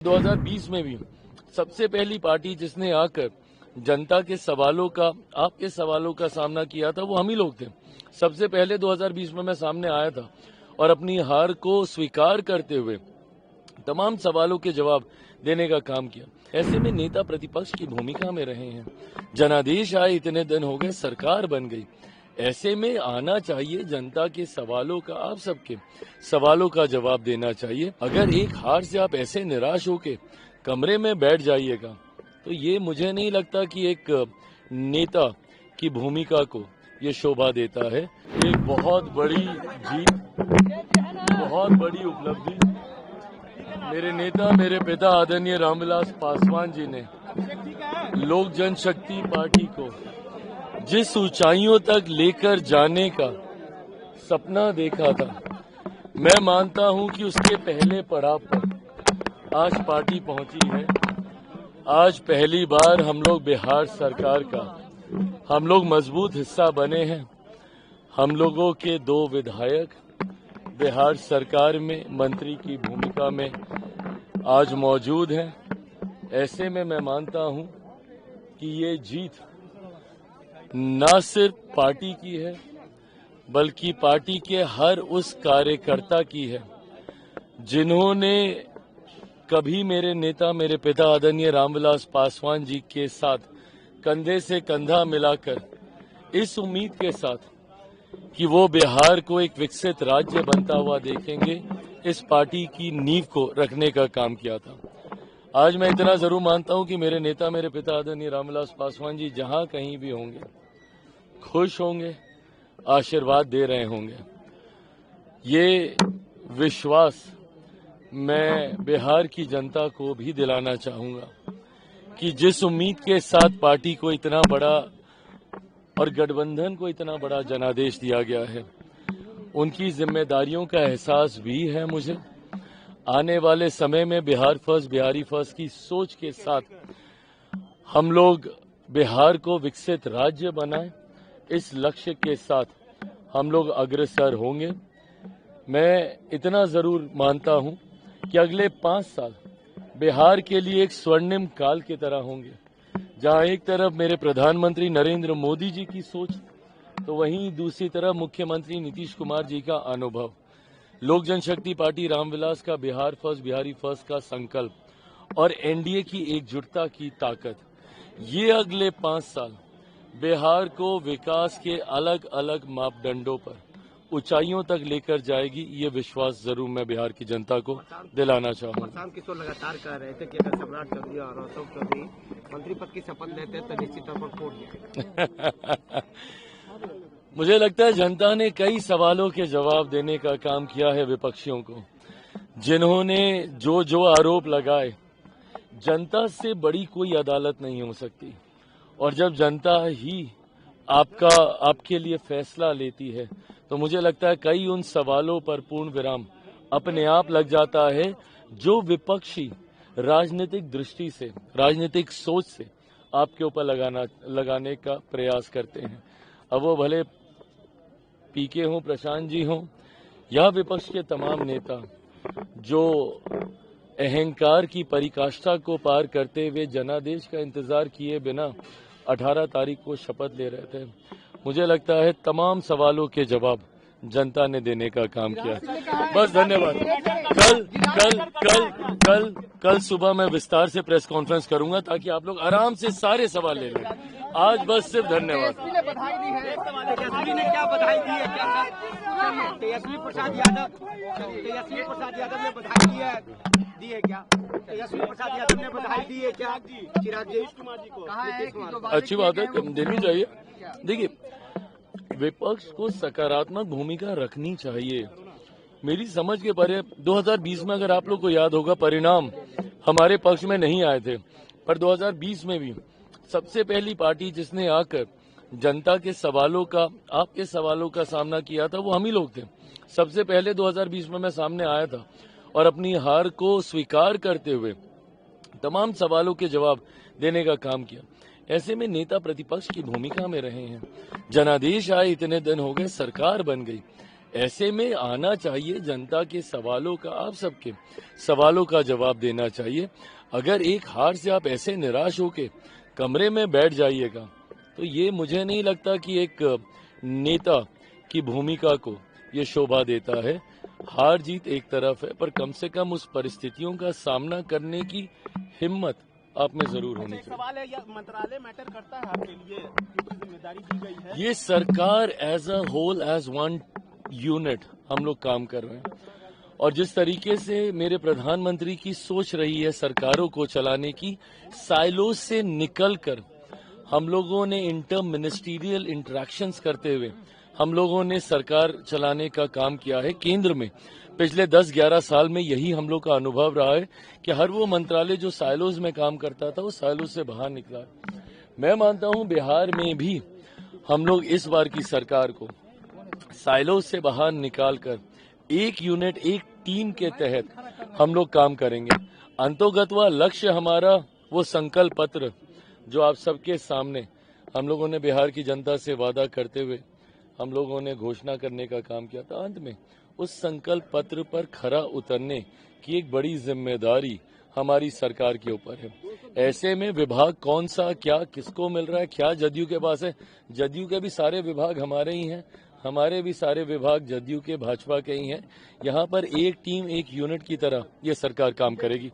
2020 में भी सबसे पहली पार्टी जिसने आकर जनता के सवालों का, आपके सवालों का सामना किया था वो हम ही लोग थे। सबसे पहले 2020 में मैं सामने आया था और अपनी हार को स्वीकार करते हुए तमाम सवालों के जवाब देने का काम किया। ऐसे में नेता प्रतिपक्ष की भूमिका में रहे हैं। जनादेश आए, इतने दिन हो गए, सरकार बन गई। ऐसे में आना चाहिए, जनता के सवालों का, आप सबके सवालों का जवाब देना चाहिए। अगर एक हार से आप ऐसे निराश होके कमरे में बैठ जाइएगा तो ये मुझे नहीं लगता कि एक नेता की भूमिका को ये शोभा देता है। एक बहुत बड़ी जीत, बहुत बड़ी उपलब्धि मेरे नेता, मेरे पिता आदरणीय रामविलास पासवान जी ने लोक जनशक्ति पार्टी को जिस ऊंचाइयों तक लेकर जाने का सपना देखा था, मैं मानता हूं कि उसके पहले पड़ाव पर आज पार्टी पहुंची है। आज पहली बार हम लोग बिहार सरकार का हम लोग मजबूत हिस्सा बने हैं। हम लोगों के 2 विधायक बिहार सरकार में मंत्री की भूमिका में आज मौजूद हैं। ऐसे में मैं मानता हूं कि ये जीत न सिर्फ पार्टी की है बल्कि पार्टी के हर उस कार्यकर्ता की है जिन्होंने कभी मेरे नेता, मेरे पिता आदरणीय रामविलास पासवान जी के साथ कंधे से कंधा मिलाकर इस उम्मीद के साथ कि वो बिहार को एक विकसित राज्य बनता हुआ देखेंगे, इस पार्टी की नींव को रखने का काम किया था। आज मैं इतना जरूर मानता हूं कि मेरे नेता, मेरे पिता आदरणीय रामविलास पासवान जी जहां कहीं भी होंगे खुश होंगे, आशीर्वाद दे रहे होंगे। ये विश्वास मैं बिहार की जनता को भी दिलाना चाहूंगा कि जिस उम्मीद के साथ पार्टी को इतना बड़ा और गठबंधन को इतना बड़ा जनादेश दिया गया है, उनकी जिम्मेदारियों का एहसास भी है मुझे। आने वाले समय में बिहार फर्स्ट, बिहारी फर्स्ट की सोच के साथ हम लोग बिहार को विकसित राज्य बनाएं, इस लक्ष्य के साथ हम लोग अग्रसर होंगे। मैं इतना जरूर मानता हूं कि अगले 5 साल बिहार के लिए एक स्वर्णिम काल की तरह होंगे, जहां एक तरफ मेरे प्रधानमंत्री नरेंद्र मोदी जी की सोच तो वहीं दूसरी तरफ मुख्यमंत्री नीतीश कुमार जी का अनुभव, लोक जनशक्ति पार्टी रामविलास का बिहार फर्स्ट, बिहारी फर्स्ट का संकल्प और एनडीए की एकजुटता की ताकत, ये अगले 5 साल बिहार को विकास के अलग अलग मापदंडों पर ऊंचाइयों तक लेकर जाएगी। ये विश्वास जरूर मैं बिहार की जनता को दिलाना चाहूंगा। प्रशांत किशोर लगातार कह रहे थे कि अगर सम्राट चौधरी और अशोक चौधरी मंत्री पद की शपथ लेते हैं तो निश्चित तौर पर फूट जाएगा। मुझे लगता है जनता ने कई सवालों के जवाब देने का काम किया है विपक्षियों को, जिन्होंने जो जो आरोप लगाए। जनता से बड़ी कोई अदालत नहीं हो सकती और जब जनता ही आपके लिए फैसला लेती है तो मुझे लगता है कई उन सवालों पर पूर्ण विराम अपने आप लग जाता है जो विपक्षी राजनीतिक दृष्टि से, राजनीतिक सोच से आपके ऊपर लगाने का प्रयास करते हैं। अब वो भले पीके हों, प्रशांत जी हों या विपक्ष के तमाम नेता जो अहंकार की पराकाष्ठा को पार करते हुए जनादेश का इंतजार किए बिना 18 तारीख को शपथ ले रहे थे। मुझे लगता है तमाम सवालों के जवाब जनता ने देने का काम किया। बस धन्यवाद। कल सुबह मैं विस्तार से प्रेस कॉन्फ्रेंस करूंगा ताकि आप लोग आराम से सारे सवाल ले लें। आज बस सिर्फ धन्यवाद। तेजस्वी ने क्या बधाई दी है? क्या तेजस्वी प्रसाद यादव ने बधाई दी है क्या? तेजस्वी प्रसाद यादव ने बधाई दी है क्या? चिराग कुमार जी को कहा है कि अच्छी बात है, देनी चाहिए। देखिए, विपक्ष को सकारात्मक भूमिका रखनी चाहिए। मेरी समझ के परे 2020 में अगर आप लोग को याद होगा परिणाम हमारे पक्ष में नहीं आए थे, पर 2020 में भी सबसे पहली पार्टी जिसने आकर जनता के सवालों का, आपके सवालों का सामना किया था वो हम ही लोग थे। सबसे पहले 2020 में मैं सामने आया था और अपनी हार को स्वीकार करते हुए तमाम सवालों के जवाब देने का काम किया। ऐसे में नेता प्रतिपक्ष की भूमिका में रहे हैं। जनादेश आए, इतने दिन हो गए, सरकार बन गई। ऐसे में आना चाहिए, जनता के सवालों का, आप सबके सवालों का जवाब देना चाहिए। अगर एक हार से आप ऐसे निराश होके कमरे में बैठ जाइएगा तो ये मुझे नहीं लगता कि एक नेता की भूमिका को ये शोभा देता है। हार जीत एक तरफ है, पर कम से कम उस परिस्थितियों का सामना करने की हिम्मत आप में जरूर होनी चाहिए। सवाल है, यह मंत्रालय मैटर करता है आपके लिए, क्योंकि जिम्मेदारी दी गई है। ये सरकार as a whole, as one unit हम लोग काम कर रहे हैं, और जिस तरीके से मेरे प्रधानमंत्री की सोच रही है सरकारों को चलाने की, साइलोज से निकलकर हम लोगों ने इंटर मिनिस्टीरियल इंटरेक्शंस करते हुए हम लोगों ने सरकार चलाने का काम किया है। केंद्र में पिछले 10-11 साल में यही हम लोग का अनुभव रहा है कि हर वो मंत्रालय जो साइलोज में काम करता था वो साइलोज से बाहर निकला। मैं मानता हूं बिहार में भी हम लोग इस बार की सरकार को साइलोज से बाहर निकालकर एक यूनिट, एक टीम के तहत हम लोग काम करेंगे। अंतोगत्वा लक्ष्य हमारा वो संकल्प पत्र जो आप सबके सामने हम लोगों ने बिहार की जनता से वादा करते हुए हम लोगों ने घोषणा करने का काम किया था, अंत में उस संकल्प पत्र पर खरा उतरने की एक बड़ी जिम्मेदारी हमारी सरकार के ऊपर है। ऐसे में विभाग कौन सा, क्या किसको मिल रहा है, क्या जदयू के पास है, जदयू के भी सारे विभाग हमारे ही हैं, हमारे भी सारे विभाग जदयू के, भाजपा के ही हैं। यहाँ पर एक टीम, एक यूनिट की तरह ये सरकार काम करेगी।